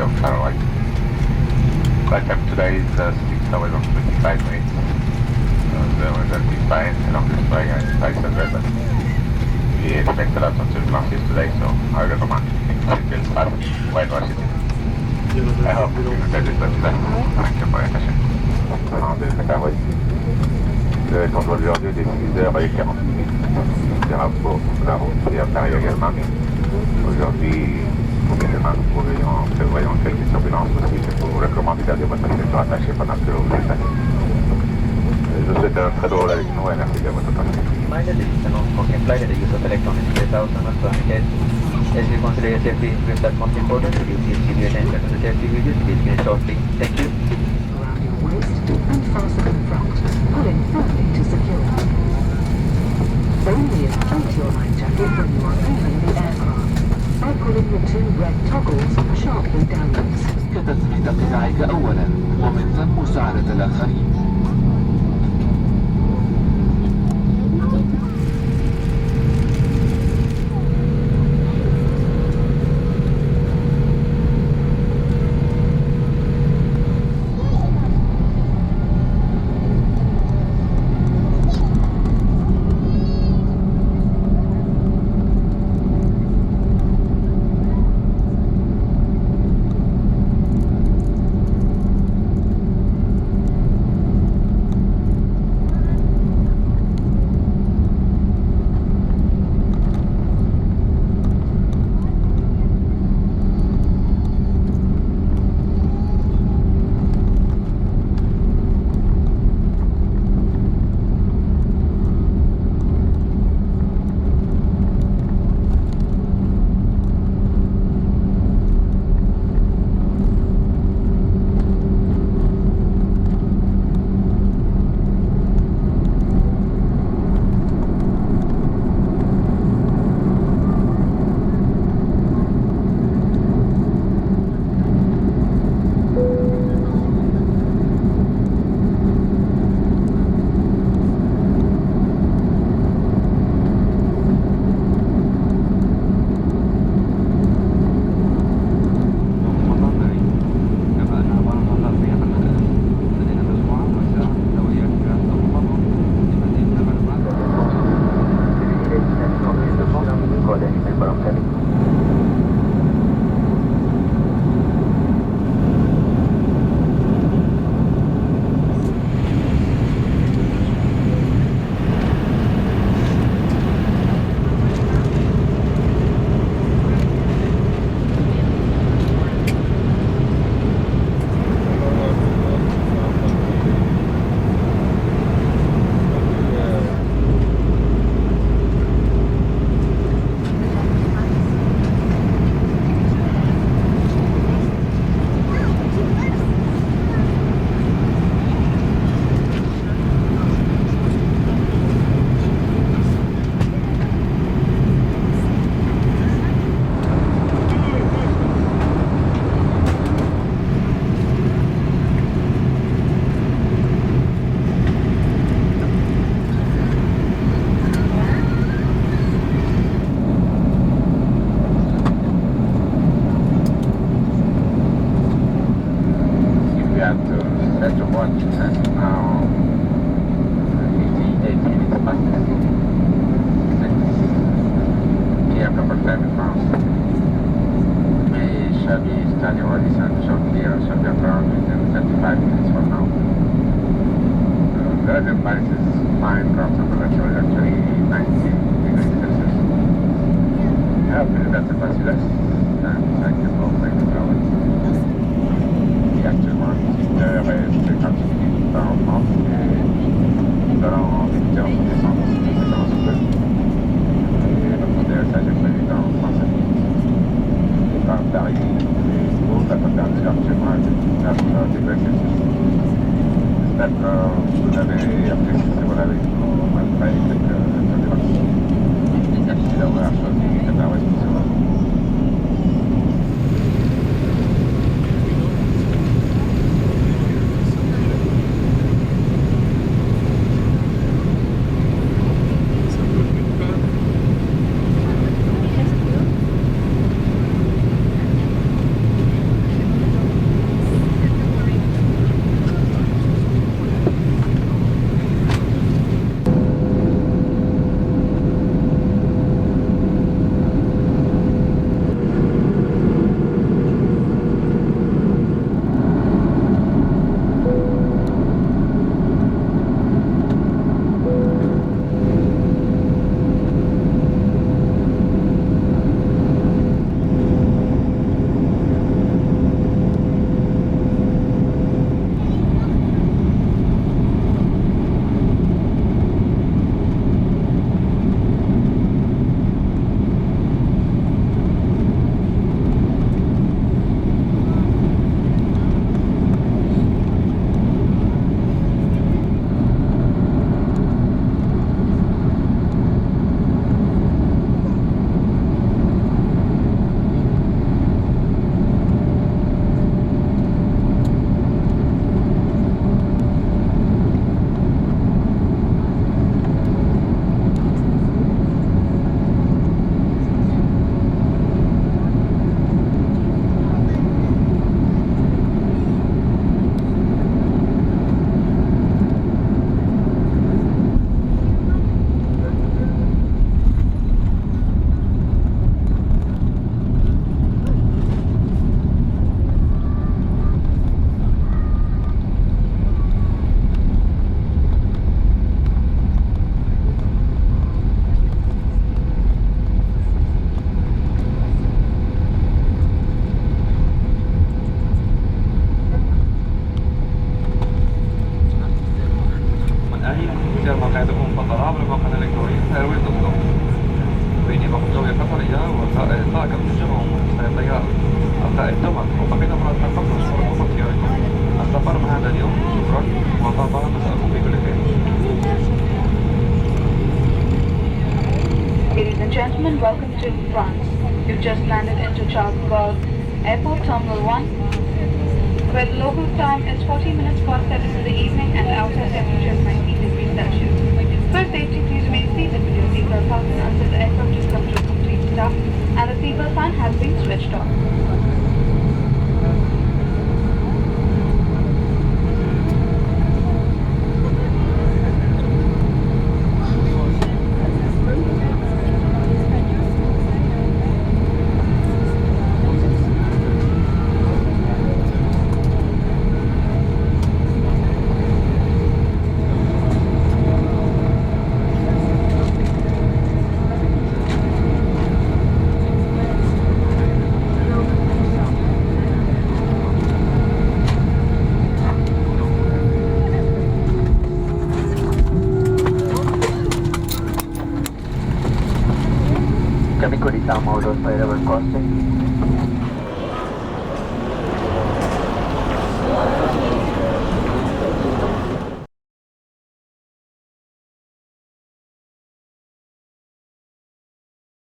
of Charleroi. Flight time today is 6 hours and 25 minutes. The result is fine, longest flight is 500, but we expect a lot of turbulences today, so I recommend seatbelt fast while we're sitting. I hope you enjoyed this today. Thank you for your attention. Le contrôle aujourd'hui est 6h40 minutes. Sera pour la route et à Paris également. Aujourd'hui, prévoyons quelques turbulences aussi. Je vous recommande de garder votre ceinture attachée pendant que vous êtes assis. Je vous souhaite un très drôle avec nous et merci de votre attention. Reminder, this is a non-smoking flight and the use of electronic devices must be avoided. As we consider your safety is that most important, would you please give your attention to the safety videos to be finished shortly. Thank you. Around your waist and fasten in front, pulling firmly to secure. Only inflate your life jacket when you are leaving the aircraft by pulling the two red toggles sharply downwards. كتثبيت قطاعك أولا ومن ثم مساعدة الآخرين. فبنا مع التخلص من خطيئتكم. السفر مع هذا اليوم شكرا وبابا مساءكم بكل خير. Ladies and gentlemen, welcome to France. You've just landed into Charles de Gaulle Airport Terminal 1, where the local time is 40 minutes past 7 in the evening and outside temperature is 19 degrees Celsius. For safety, please remain seated with your seatbelt fastened until the aircraft is come to a complete stop and the seatbelt fan has been switched off. Kami ko di tama ulo sa Irawan Crossing.